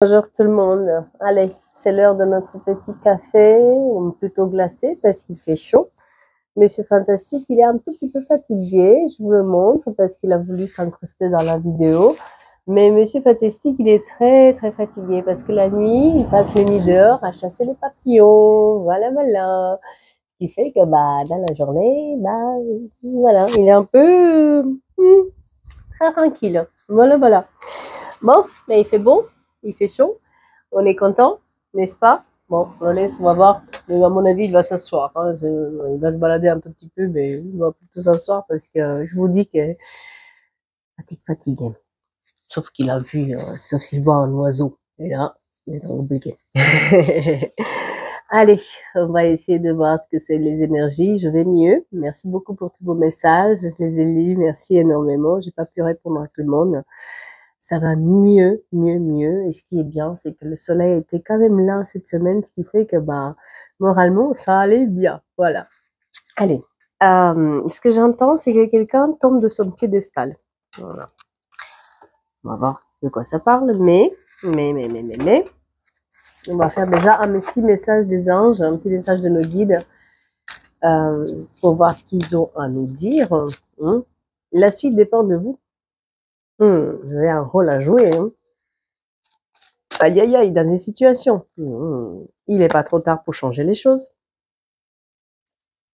Bonjour tout le monde. Allez, c'est l'heure de notre petit café, ou plutôt glacé parce qu'il fait chaud. Monsieur Fantastique, il est un tout petit peu fatigué, je vous le montre parce qu'il a voulu s'incruster dans la vidéo. Mais Monsieur Fantastique, il est très très fatigué parce que la nuit, il passe les nuits dehors à chasser les papillons. Voilà, voilà. Ce qui fait que dans la journée, voilà, il est un peu très tranquille. Voilà, voilà. Bon, mais il fait beau, il fait chaud. On est content, n'est-ce pas? Bon, on laisse, on va voir. Mais à mon avis, il va s'asseoir. Hein. Il va se balader un tout petit peu, mais il va plutôt s'asseoir parce que je vous dis que fatigue, fatigue. Sauf qu'il a vu, sauf s'il voit un oiseau. Et là, il est compliqué. Allez, on va essayer de voir ce que c'est les énergies. Je vais mieux. Merci beaucoup pour tous vos messages. Je les ai lus. Merci énormément. J'ai pas pu répondre à tout le monde. Ça va mieux, mieux, mieux. Et ce qui est bien, c'est que le soleil était quand même là cette semaine, ce qui fait que, moralement, ça allait bien. Voilà. Allez. Ce que j'entends, c'est que quelqu'un tombe de son piédestal. Voilà. On va voir de quoi ça parle, mais. On va faire déjà un petit message des anges, un petit message de nos guides, pour voir ce qu'ils ont à nous dire. La suite dépend de vous. Vous avez un rôle à jouer. Aïe, aïe, aïe, dans une situation. Il n'est pas trop tard pour changer les choses.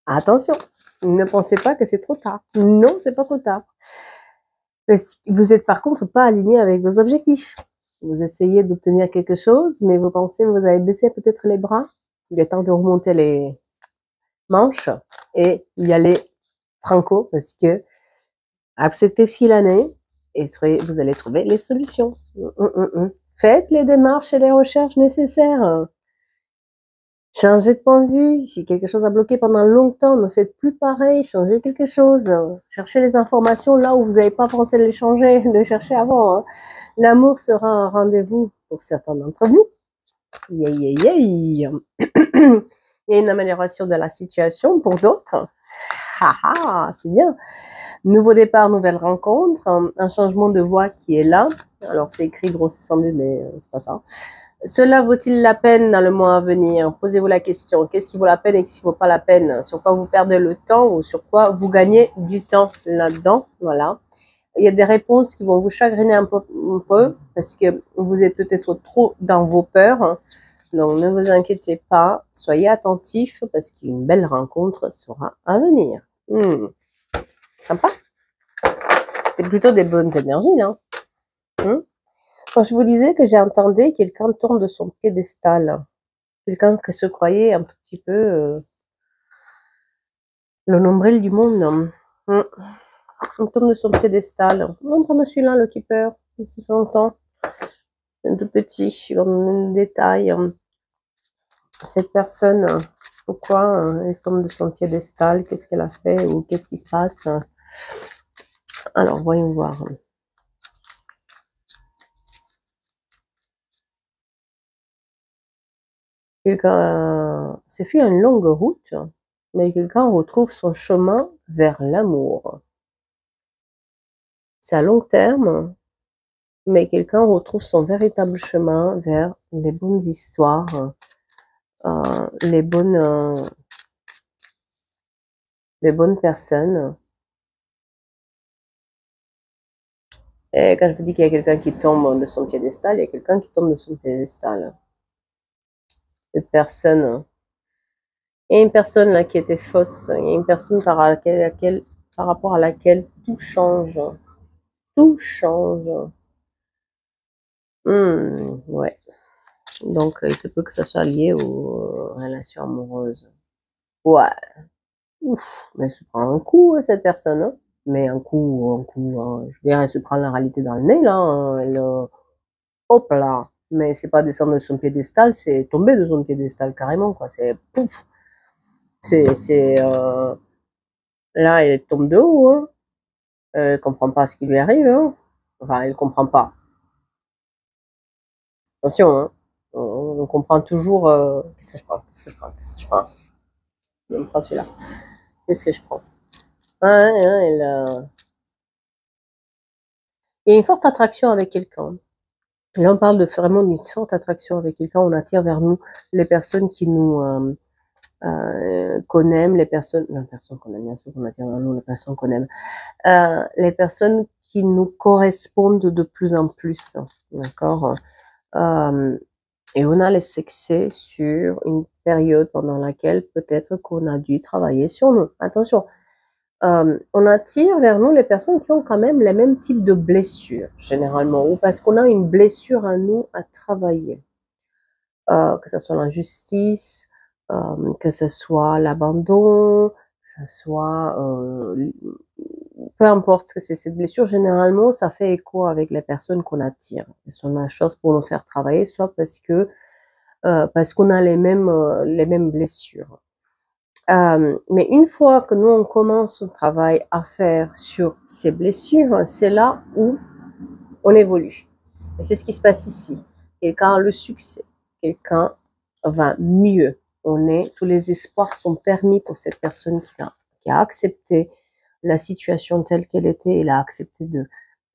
Attention, ne pensez pas que c'est trop tard. Non, c'est pas trop tard. Vous êtes par contre pas aligné avec vos objectifs. Vous essayez d'obtenir quelque chose, mais vous pensez que vous avez baissé peut-être les bras. Il est temps de remonter les manches et y aller franco parce que acceptez ce qu'il en est et vous allez trouver les solutions. Faites les démarches et les recherches nécessaires. Changez de point de vue. Si quelque chose a bloqué pendant longtemps, ne faites plus pareil. Changez quelque chose. Cherchez les informations là où vous n'avez pas pensé de les changer, de les chercher avant. Hein. L'amour sera un rendez-vous pour certains d'entre vous. Il y a une amélioration de la situation pour d'autres. C'est bien. Nouveau départ, nouvelle rencontre, un changement de voix qui est là. Alors c'est écrit grossissant, mais c'est pas ça. Cela vaut-il la peine dans le mois à venir? Posez-vous la question. Qu'est-ce qui vaut la peine et qu'est-ce qui vaut pas la peine? Sur quoi vous perdez le temps ou sur quoi vous gagnez du temps là-dedans? Voilà. Il y a des réponses qui vont vous chagriner un peu parce que vous êtes peut-être trop dans vos peurs. Donc, ne vous inquiétez pas. Soyez attentifs parce qu'une belle rencontre sera à venir. Sympa. C'était plutôt des bonnes énergies, là. Quand je vous disais que j'ai entendu quelqu'un tombe de son piédestal, quelqu'un qui se croyait un tout petit peu le nombril du monde, on tombe de son piédestal. On va prendre celui-là, le keeper, depuis longtemps. C'est un tout petit, il va me donner des détails. Cette personne, pourquoi elle tombe de son piédestal, qu'est-ce qu'elle a fait ou qu'est-ce qui se passe? Alors, voyons voir. Quelqu'un, c'est fait une longue route, mais quelqu'un retrouve son chemin vers l'amour. C'est à long terme, mais quelqu'un retrouve son véritable chemin vers les bonnes histoires, les bonnes personnes. Et quand je vous dis qu'il y a quelqu'un qui tombe de son piédestal, il y a quelqu'un qui tombe de son piédestal. Cette personne, il y a une personne là qui était fausse, il y a une personne par rapport à laquelle tout change. Tout change. Ouais. Donc, il se peut que ça soit lié aux relations amoureuses. Ouais. Ouf, mais elle se prend un coup, cette personne. Hein. Mais un coup. Hein. Je veux dire, elle se prend la réalité dans le nez, là. Hein. Elle, hop là. Mais c'est pas descendre de son piédestal, c'est tomber de son piédestal carrément, quoi. C'est pouf. Là, elle tombe de haut, hein. Elle comprend pas ce qui lui arrive, hein. Enfin, elle comprend pas. Attention, hein. On comprend toujours, qu'est-ce que je prends? Je me prends celui-là. Qu'est-ce que je prends? Il y a une forte attraction avec quelqu'un. Là, on parle de vraiment d'une forte attraction avec quelqu'un. On attire vers nous les personnes qui nous qu'on aime, les personnes qu'on aime, bien sûr qu'on attire vers nous les personnes qu'on aime, les personnes qui nous correspondent de plus en plus, d'accord. Et on a le succès sur une période pendant laquelle peut-être qu'on a dû travailler sur nous. Attention, on attire vers nous les personnes qui ont quand même les mêmes types de blessures, généralement, ou parce qu'on a une blessure à nous à travailler. Que ce soit l'injustice, que ce soit l'abandon, que ce soit... peu importe ce que c'est cette blessure, généralement, ça fait écho avec les personnes qu'on attire. Elles sont la chose pour nous faire travailler, soit parce qu'on a les mêmes blessures. Mais une fois que nous, on commence un travail à faire sur ces blessures, c'est là où on évolue. Et c'est ce qui se passe ici. Quelqu'un a le succès, quelqu'un va mieux. Tous les espoirs sont permis pour cette personne qui a accepté la situation telle qu'elle était. Elle a accepté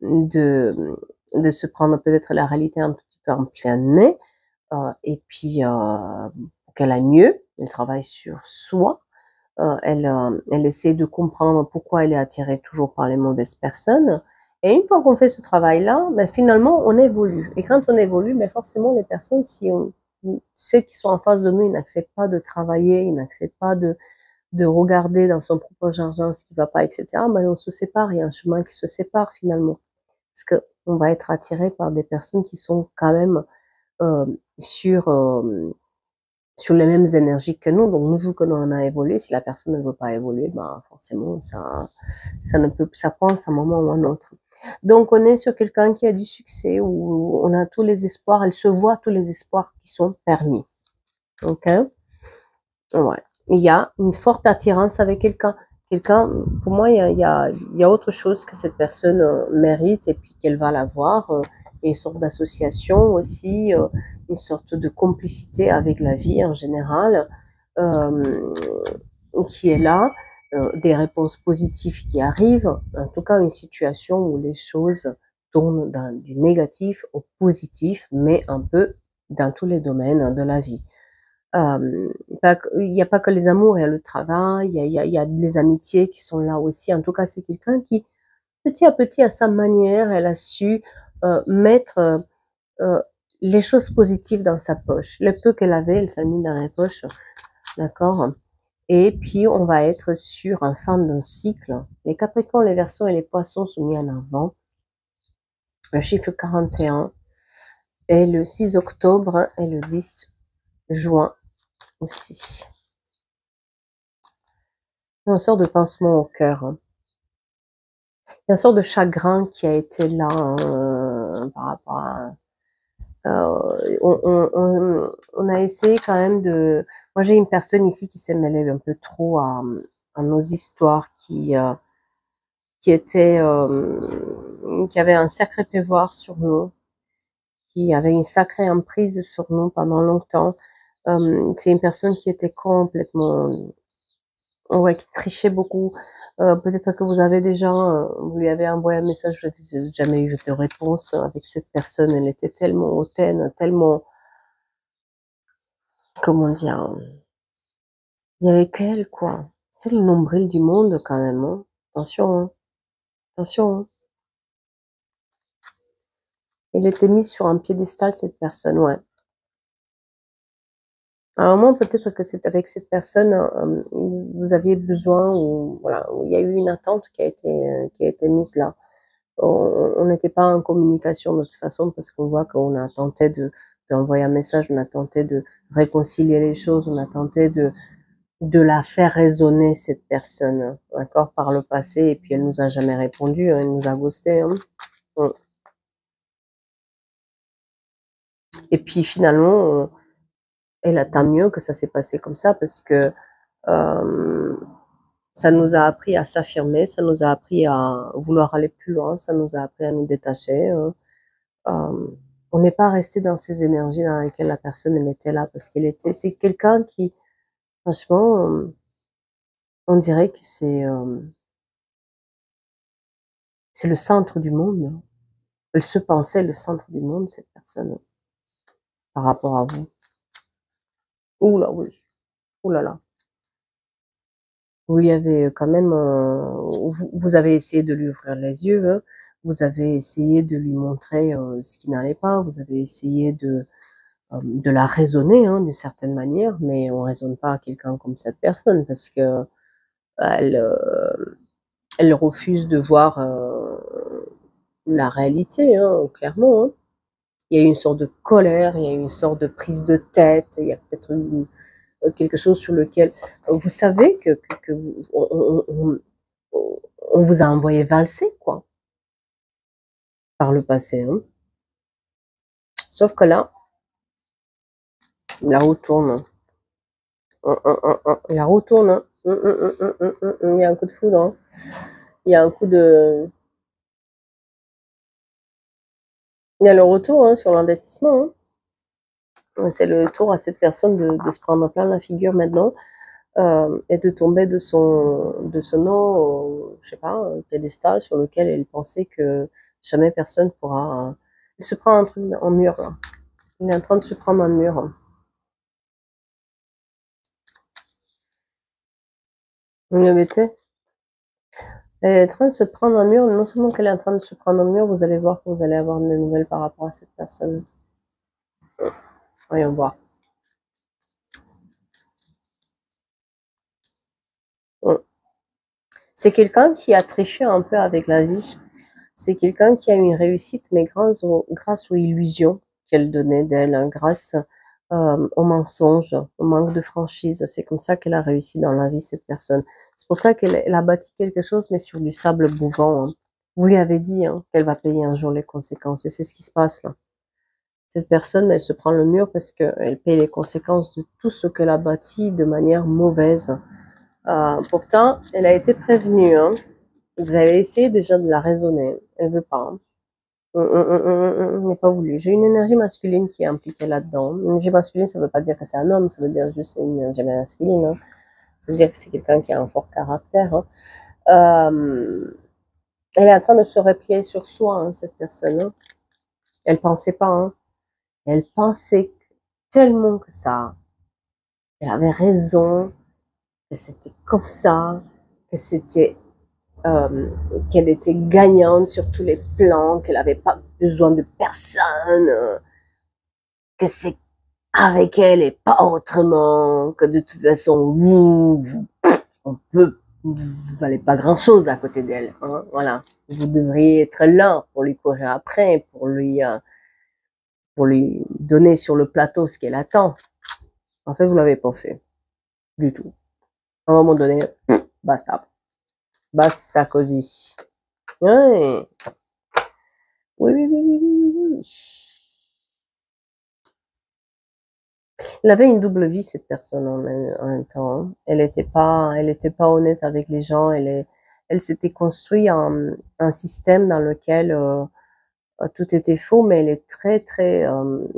de se prendre peut-être la réalité un petit peu en plein nez. Et puis, qu'elle aille mieux. Elle travaille sur soi. Elle essaie de comprendre pourquoi elle est attirée toujours par les mauvaises personnes. Et une fois qu'on fait ce travail-là, ben finalement, on évolue. Et quand on évolue, ben forcément, les personnes, si on sait qu'ils sont en face de nous, ils n'acceptent pas de travailler, ils n'acceptent pas de regarder dans son propre jardin ce qui va pas, etc., ben on se sépare. Il y a un chemin qui se sépare finalement. Parce que on va être attiré par des personnes qui sont quand même euh, sur sur les mêmes énergies que nous. Donc, nous, vu que nous on a évolué, si la personne ne veut pas évoluer, bah, forcément, ça ne peut, ça pense à un moment ou à un autre. Donc, on est sur quelqu'un qui a du succès, où on a tous les espoirs, elle se voit tous les espoirs qui sont permis. Ok? Ouais. Il y a une forte attirance avec quelqu'un. Quelqu'un, pour moi, il y a autre chose que cette personne mérite et puis qu'elle va l'avoir. Une sorte d'association aussi, une sorte de complicité avec la vie en général, euh, qui est là, des réponses positives qui arrivent. En tout cas, une situation où les choses tournent du négatif au positif, mais un peu dans tous les domaines de la vie. Il n'y a pas que les amours, il y a le travail, il y a les amitiés qui sont là aussi. En tout cas, c'est quelqu'un qui, petit à petit, à sa manière, elle a su mettre euh, les choses positives dans sa poche. Le peu qu'elle avait, elle s'est mis dans la poche, d'accord. Et puis, on va être sur un fin d'un cycle. Les Capricornes, les Verseaux et les Poissons sont mis en avant. Le chiffre 41 et le 6 octobre et le 10 juin aussi. Une sorte de pincement au cœur. Il y a une sorte de chagrin qui a été là par rapport à... on a essayé quand même de... Moi, j'ai une personne ici qui s'est mêlée un peu trop à nos histoires, qui était... qui avait un sacré pouvoir sur nous, qui avait une sacrée emprise sur nous pendant longtemps. C'est une personne qui était complètement... Ouais, qui trichait beaucoup. Peut-être que vous avez déjà, vous lui avez envoyé un message, vous n'avez jamais eu de réponse avec cette personne. Elle était tellement hautaine, tellement, comment dire, il y avait qu'elle, quoi. C'est le nombril du monde, quand même, hein. Attention, hein. Attention, hein. Elle était mise sur un piédestal, cette personne, ouais. À un moment, peut-être que c'est avec cette personne, vous aviez besoin, ou voilà, où il y a eu une attente qui a été mise là. On n'était pas en communication de toute façon parce qu'on voit qu'on a tenté d'envoyer un message, on a tenté de réconcilier les choses, on a tenté de la faire raisonner, cette personne, d'accord, par le passé, et puis elle nous a jamais répondu, hein, elle nous a ghosté, hein. Et puis finalement, elle a tant mieux que ça s'est passé comme ça parce que euh, ça nous a appris à s'affirmer, ça nous a appris à vouloir aller plus loin, ça nous a appris à nous détacher, hein. Euh, on n'est pas resté dans ces énergies dans lesquelles la personne elle était là parce qu'elle était. C'est quelqu'un qui, franchement, on dirait que c'est le centre du monde. Elle se pensait le centre du monde, cette personne, par rapport à vous. Ouh là, oui. Ouh là là. Vous lui avez quand même, vous avez essayé de lui ouvrir les yeux, hein. Vous avez essayé de lui montrer ce qui n'allait pas. Vous avez essayé de la raisonner, hein, d'une certaine manière, mais on raisonne pas à quelqu'un comme cette personne parce que elle, elle refuse de voir la réalité, hein, clairement. Hein. Il y a une sorte de colère, il y a une sorte de prise de tête, il y a peut-être quelque chose sur lequel vous savez que vous, on vous a envoyé valser, quoi, par le passé. Hein. Sauf que là, la roue tourne. La roue tourne. Hein. Il y a un coup de foudre. Hein. Il y a un coup de... Il y a le retour hein, sur l'investissement. Hein. C'est le tour à cette personne de se prendre plein la figure maintenant et de tomber de son nom, je sais pas, un piédestal sur lequel elle pensait que jamais personne pourra... Elle se prend un truc en mur, là. Il est en train de se prendre un mur. Vous m'embêtez? Elle est en train de se prendre un mur. Non seulement qu'elle est en train de se prendre un mur, vous allez voir que vous allez avoir des nouvelles par rapport à cette personne. Voyons voir. C'est quelqu'un qui a triché un peu avec la vie. C'est quelqu'un qui a eu une réussite, mais grâce aux illusions qu'elle donnait d'elle, hein, grâce aux mensonges, au manque de franchise. C'est comme ça qu'elle a réussi dans la vie, cette personne. C'est pour ça qu'elle a bâti quelque chose, mais sur du sable mouvant. Hein. Vous lui avez dit hein, qu'elle va payer un jour les conséquences, et c'est ce qui se passe là. Cette personne, elle se prend le mur parce qu'elle paye les conséquences de tout ce qu'elle a bâti de manière mauvaise. Pourtant, elle a été prévenue. Hein. Vous avez essayé déjà de la raisonner. Elle veut pas. Hein. Elle n'a pas voulu. J'ai une énergie masculine qui est impliquée là-dedans. Une énergie masculine, ça veut pas dire que c'est un homme, ça veut dire juste une énergie masculine. Hein. Ça veut dire que c'est quelqu'un qui a un fort caractère. Hein. Elle est en train de se replier sur soi, hein, cette personne. Hein. Elle pensait pas. Hein. Elle pensait tellement que ça. Elle avait raison, que c'était comme ça, que c'était qu'elle était gagnante sur tous les plans, qu'elle n'avait pas besoin de personne, que c'est avec elle et pas autrement, que de toute façon, vous valez pas grand chose à côté d'elle, hein, voilà. Vous devriez être là pour lui courir après, pour lui donner sur le plateau ce qu'elle attend. En fait, vous l'avez pas fait. Du tout. À un moment donné, basta. Basta così. Ouais. Oui, oui, oui, oui, oui, oui. Elle avait une double vie, cette personne, en même temps. Hein. Elle était pas honnête avec les gens. Elle s'était construit un système dans lequel tout était faux, mais elle est très, très,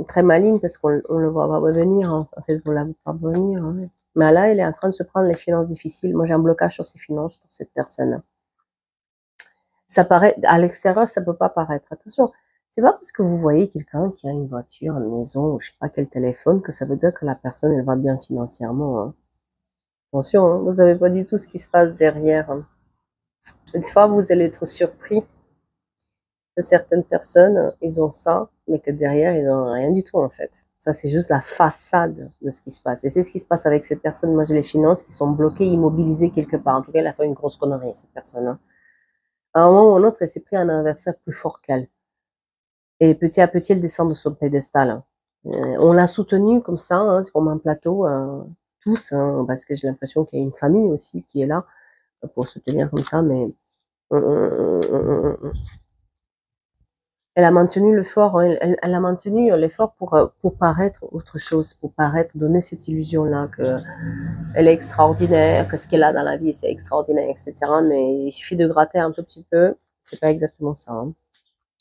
très maligne parce qu'on le voit pas venir. Hein. En fait, vous la voyez pas venir. Hein. Mais là, elle est en train de se prendre les finances difficiles. Moi, j'ai un blocage sur ses finances pour cette personne. Ça paraît, à l'extérieur, ça peut pas paraître. Attention, c'est pas parce que vous voyez quelqu'un qui a une voiture, une maison, ou je sais pas quel téléphone, que ça veut dire que la personne, elle va bien financièrement. Hein. Attention, hein, vous savez pas du tout ce qui se passe derrière. Hein. Des fois, vous allez être surpris que certaines personnes, ils ont ça, mais que derrière, ils n'ont rien du tout, en fait. Ça, c'est juste la façade de ce qui se passe. Et c'est ce qui se passe avec cette personne. Moi, j'ai les finances qui sont bloquées, immobilisées quelque part. En tout cas, elle a fait une grosse connerie, cette personne. Hein. À un moment ou un autre, elle s'est pris un adversaire plus fort qu'elle. Et petit à petit, elle descend de son pédestal. Hein. On l'a soutenue comme ça, hein, comme un plateau, tous, hein, parce que j'ai l'impression qu'il y a une famille aussi qui est là pour soutenir comme ça, mais elle a maintenu l'effort, hein, elle a maintenu l'effort pour paraître autre chose, pour paraître, donner cette illusion-là que elle est extraordinaire, que ce qu'elle a dans la vie, c'est extraordinaire, etc. Mais il suffit de gratter un tout petit peu, c'est pas exactement ça. Hein.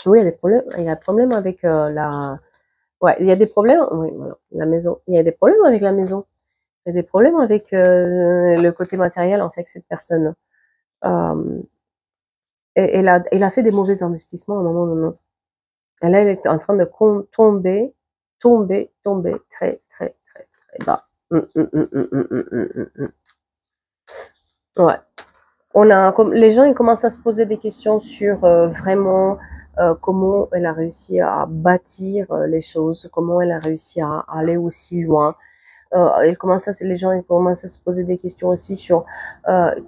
Oui, il y a des problèmes, il y a un problème avec ouais, il y a des problèmes, oui, voilà, la maison. Il y a des problèmes avec la maison. Il y a des problèmes avec le côté matériel, en fait, que cette personne. Euh, elle a fait des mauvais investissements à un moment ou à un autre. Et là, elle est en train de tomber, tomber très, très, très, très bas. Ouais. Comme les gens, ils commencent à se poser des questions sur vraiment comment elle a réussi à bâtir les choses, comment elle a réussi à aller aussi loin. Les gens ils commencent à se poser des questions aussi sur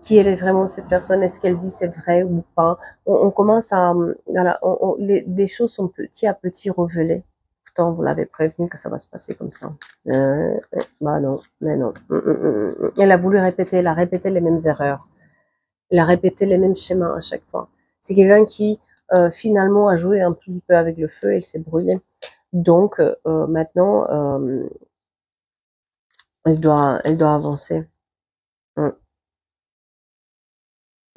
qui elle est vraiment cette personne, est-ce qu'elle dit c'est vrai ou pas. On commence à, voilà, des choses sont petit à petit révélées. Pourtant, vous l'avez prévenu que ça va se passer comme ça. Bah non, mais non. Elle a voulu répéter, elle a répété les mêmes erreurs. Elle a répété les mêmes schémas à chaque fois. C'est quelqu'un qui finalement a joué un petit peu avec le feu et il s'est brûlé. Donc maintenant, elle doit avancer. Mm,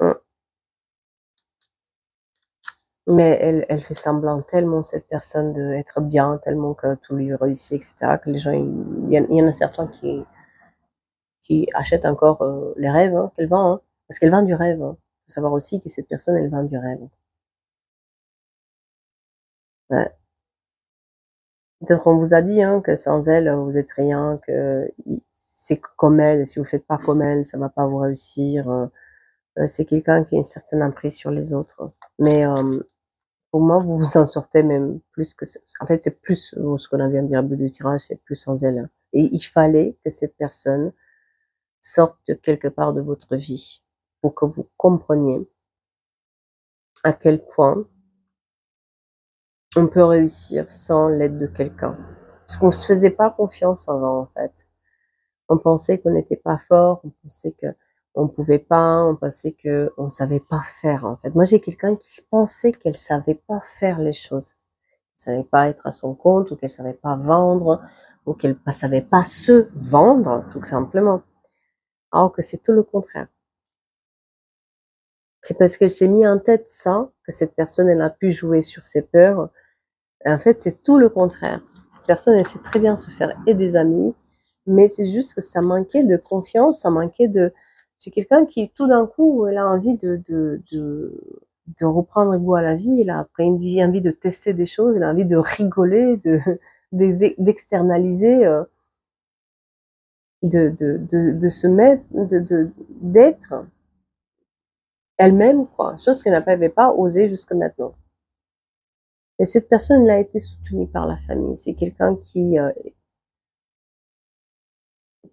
mm. Mais elle fait semblant tellement cette personne d'être bien, tellement que tout lui réussit, etc. Que les gens, il y en a certains qui achètent encore les rêves qu'elle vend, hein, parce qu'elle vend du rêve. Hein. Faut savoir aussi que cette personne, elle vend du rêve. Ouais. Peut-être qu'on vous a dit hein, que sans elle, vous êtes rien, que c'est comme elle, si vous faites pas comme elle, ça va pas vous réussir. C'est quelqu'un qui a une certaine emprise sur les autres. Mais pour moi, vous vous en sortez même plus que... En fait, c'est plus ce qu'on vient de dire au bout du tirage, c'est plus sans elle. Hein. Et il fallait que cette personne sorte de quelque part de votre vie pour que vous compreniez à quel point on peut réussir sans l'aide de quelqu'un. Parce qu'on se faisait pas confiance avant, en fait. On pensait qu'on n'était pas fort, on pensait que on pouvait pas, on pensait que on savait pas faire, en fait. Moi, j'ai quelqu'un qui pensait qu'elle savait pas faire les choses. Elle savait pas être à son compte, ou qu'elle savait pas vendre, ou qu'elle ne savait pas se vendre, tout simplement. Alors que c'est tout le contraire. C'est parce qu'elle s'est mis en tête ça, que cette personne, elle a pu jouer sur ses peurs. Et en fait, c'est tout le contraire. Cette personne, elle sait très bien se faire et des amis, mais c'est juste que ça manquait de confiance, ça manquait de... C'est quelqu'un qui, tout d'un coup, elle a envie de reprendre goût à la vie, elle a après envie de tester des choses, elle a envie de rigoler, d'externaliser, de se mettre, d'être elle-même, quoi. Chose qu'elle n'avait pas osé jusque maintenant. Et cette personne a été soutenue par la famille. C'est quelqu'un qui a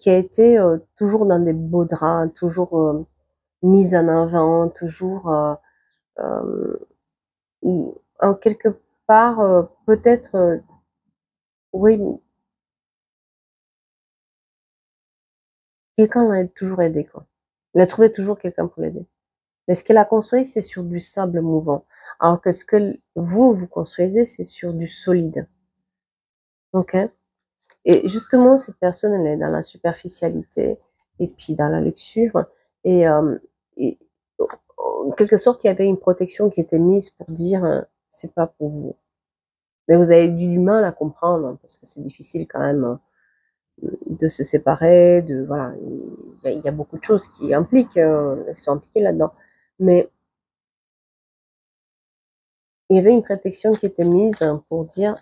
été toujours dans des beaux draps, toujours mise en avant, toujours en quelque part peut-être oui, quelqu'un l'a toujours aidé quoi. Il a trouvé toujours quelqu'un pour l'aider. Mais ce qu'elle a construit, c'est sur du sable mouvant, alors que ce que vous construisez, c'est sur du solide. Ok? Et justement, cette personne, elle est dans la superficialité et puis dans la luxure. Et en quelque sorte, il y avait une protection qui était mise pour dire c'est pas pour vous. Mais vous avez du mal à comprendre hein, parce que c'est difficile quand même hein, de se séparer, de voilà, il y a beaucoup de choses qui impliquent, elles sont impliquées là-dedans. Mais il y avait une protection qui était mise pour dire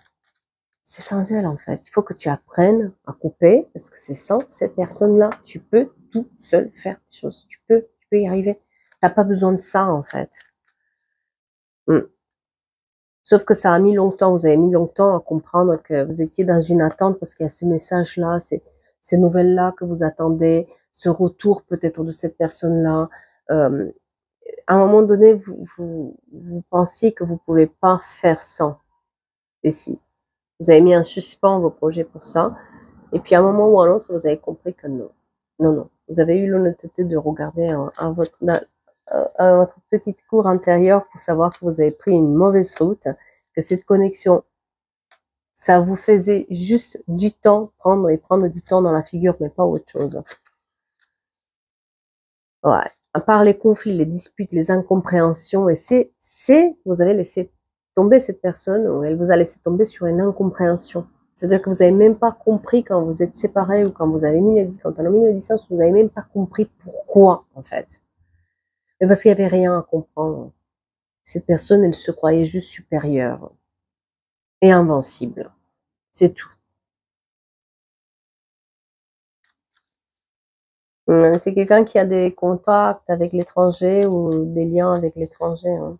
c'est sans elle en fait. Il faut que tu apprennes à couper parce que c'est sans cette personne-là. Tu peux tout seul faire les choses. Tu peux y arriver. T'as pas besoin de ça en fait. Sauf que ça a mis longtemps. Vous avez mis longtemps à comprendre que vous étiez dans une attente parce qu'il y a ce message-là, ces nouvelles-là que vous attendez, ce retour peut-être de cette personne-là. À un moment donné, vous pensiez que vous pouvez pas faire sans. Et si. Vous avez mis en suspens vos projets pour ça. Et puis à un moment ou à un autre, vous avez compris que non. Non, non. Vous avez eu l'honnêteté de regarder à votre petite cour intérieure pour savoir que vous avez pris une mauvaise route, que cette connexion, ça vous faisait juste du temps, prendre du temps dans la figure, mais pas autre chose. Ouais. À part les conflits, les disputes, les incompréhensions, et vous avez laissé tomber cette personne, ou elle vous a laissé tomber sur une incompréhension. C'est-à-dire que vous avez même pas compris quand vous êtes séparés ou quand quand on a mis la distance, vous avez même pas compris pourquoi, en fait. Mais parce qu'il y avait rien à comprendre. Cette personne, elle se croyait juste supérieure. et invincible. C'est tout. C'est quelqu'un qui a des contacts avec l'étranger ou des liens avec l'étranger. Hein.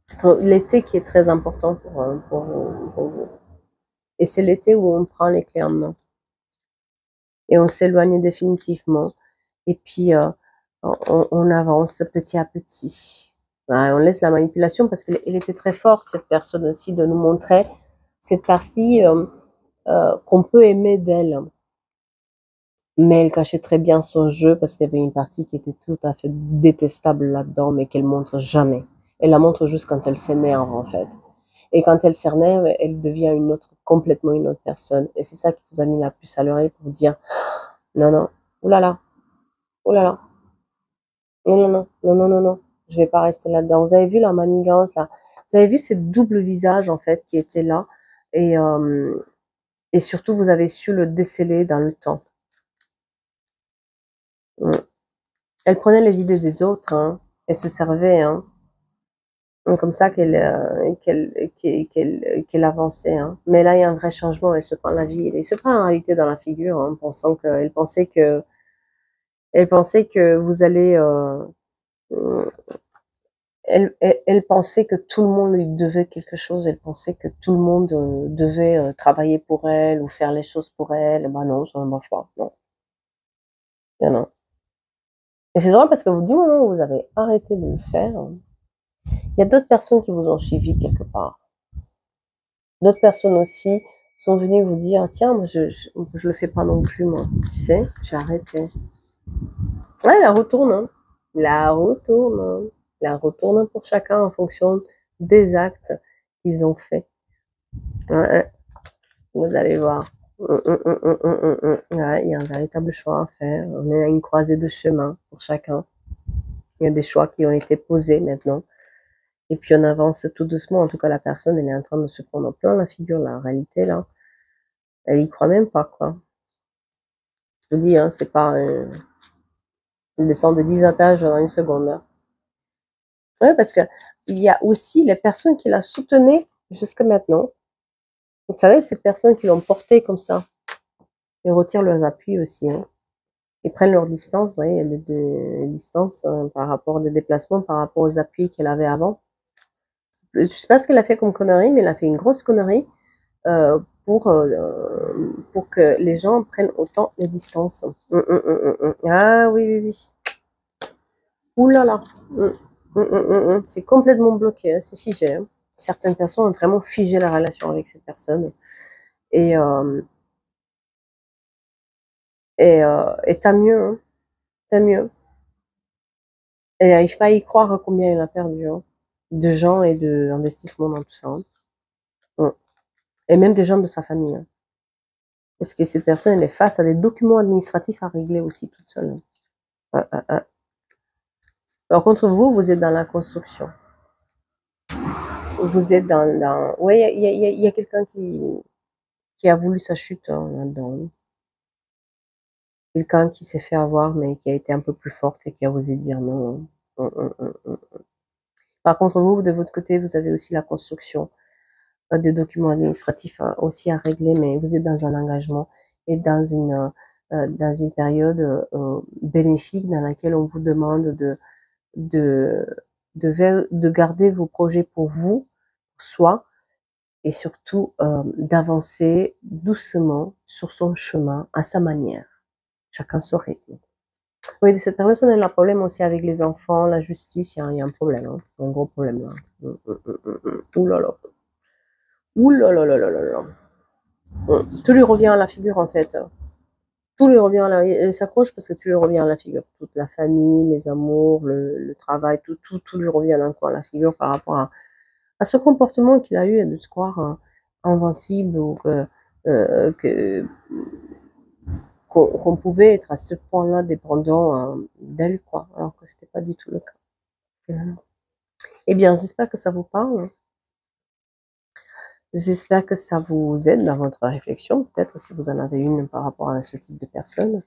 C'est l'été qui est très important pour vous. Et c'est l'été où on prend les clés en main. Et on s'éloigne définitivement. Et puis, on avance petit à petit. On laisse la manipulation parce qu'elle était très forte, cette personne aussi, de nous montrer cette partie qu'on peut aimer d'elle. Mais elle cachait très bien son jeu parce qu'il y avait une partie qui était tout à fait détestable là-dedans, mais qu'elle montre jamais. Elle la montre juste quand elle s'énerve, en fait. Et quand elle s'énerve, elle devient complètement une autre personne. Et c'est ça qui vous a mis la puce à l'oreille pour vous dire, non, non, oulala, oulala, non, non, non, non, non, non, non, je vais pas rester là-dedans. Vous avez vu la manigance, là? Vous avez vu ce double visage, en fait, qui était là. Et, euh, et surtout, vous avez su le déceler dans le temps. Elle prenait les idées des autres, hein. Elle se servait, hein. Comme ça qu'elle avançait, hein. Mais là, il y a un vrai changement. Elle se prend la vie. Elle se prend en réalité dans la figure, hein, pensant elle pensait que vous allez, elle pensait que tout le monde lui devait quelque chose. Elle pensait que tout le monde devait travailler pour elle ou faire les choses pour elle. Ben non, ça ne marche pas. Non, non, non. Et c'est drôle parce que du moment où vous avez arrêté de le faire, il y a d'autres personnes qui vous ont suivi quelque part. D'autres personnes aussi sont venues vous dire, tiens, moi, je le fais pas non plus, moi. Tu sais, j'ai arrêté. Ouais, la retourne, hein. La retourne, hein. La retourne pour chacun en fonction des actes qu'ils ont faits. Ouais, vous allez voir. Ouais, il y a un véritable choix à faire. On est à une croisée de chemin pour chacun. Il y a des choix qui ont été posés maintenant. Et puis on avance tout doucement. En tout cas, la personne, elle est en train de se prendre en plein la figure, la réalité, là. Elle y croit même pas, quoi. Je vous dis, hein, c'est pas une descente de 10 étages dans une seconde. Hein. Ouais, parce que il y a aussi les personnes qui la soutenaient jusqu'à maintenant. Vous savez, ces personnes qui l'ont portée comme ça, ils retirent leurs appuis aussi. Hein. Ils prennent leur distance, vous voyez, il y a des distances par rapport des déplacements, par rapport aux appuis qu'elle avait avant. Je sais pas ce qu'elle a fait comme connerie, mais elle a fait une grosse connerie euh, pour, euh, pour que les gens prennent autant les distances. Ah oui, oui, oui. Ouh là là. C'est complètement bloqué, hein, c'est figé. Hein. Certaines personnes ont vraiment figé la relation avec cette personne. Et, euh, et tant mieux, hein, tant mieux. Elle n'arrive pas à y croire à combien elle a perdu hein, de gens et d'investissements dans tout ça. Hein. Et même des gens de sa famille. Hein. Parce que cette personne, elle est face à des documents administratifs à régler aussi toute seule. Hein. Par contre, vous êtes dans la construction. Vous êtes dans... Oui, il y a quelqu'un qui a voulu sa chute hein, là-dedans. Quelqu'un qui s'est fait avoir, mais qui a été un peu plus forte et qui a osé dire non. Par contre, vous, de votre côté, vous avez aussi la construction des documents administratifs aussi à régler, mais vous êtes dans un engagement et dans une période bénéfique dans laquelle on vous demande de, de garder vos projets pour vous, pour soi, et surtout d'avancer doucement sur son chemin, à sa manière, chacun son rythme. Oui, cette personne, elle a un problème aussi avec les enfants, la justice, il y a un problème, hein. Il y a un gros problème là. Ouh là là. Ouh là là là là là là. Tout lui revient à la figure en fait. Tout lui revient à la... Elle s'accroche parce que tout lui revient à la figure. Toute la famille, les amours, le travail, tout lui revient d'un coup à la figure par rapport à ce comportement qu'il a eu et de se croire invincible ou que qu'on pouvait être à ce point-là dépendant d'elle, quoi, alors que c'était pas du tout le cas. Eh bien, j'espère que ça vous parle. J'espère que ça vous aide dans votre réflexion, peut-être si vous en avez une par rapport à ce type de personne.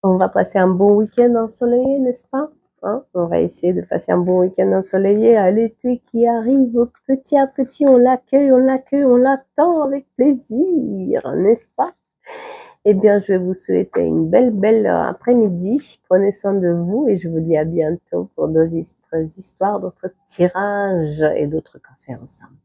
On va passer un bon week-end ensoleillé, n'est-ce pas? Hein. On va essayer de passer un bon week-end ensoleillé à l'été qui arrive petit à petit. On l'accueille, on l'attend avec plaisir, n'est-ce pas? Eh bien, je vais vous souhaiter une belle après-midi. Prenez soin de vous et je vous dis à bientôt pour d'autres histoires, d'autres tirages et d'autres cafés ensemble.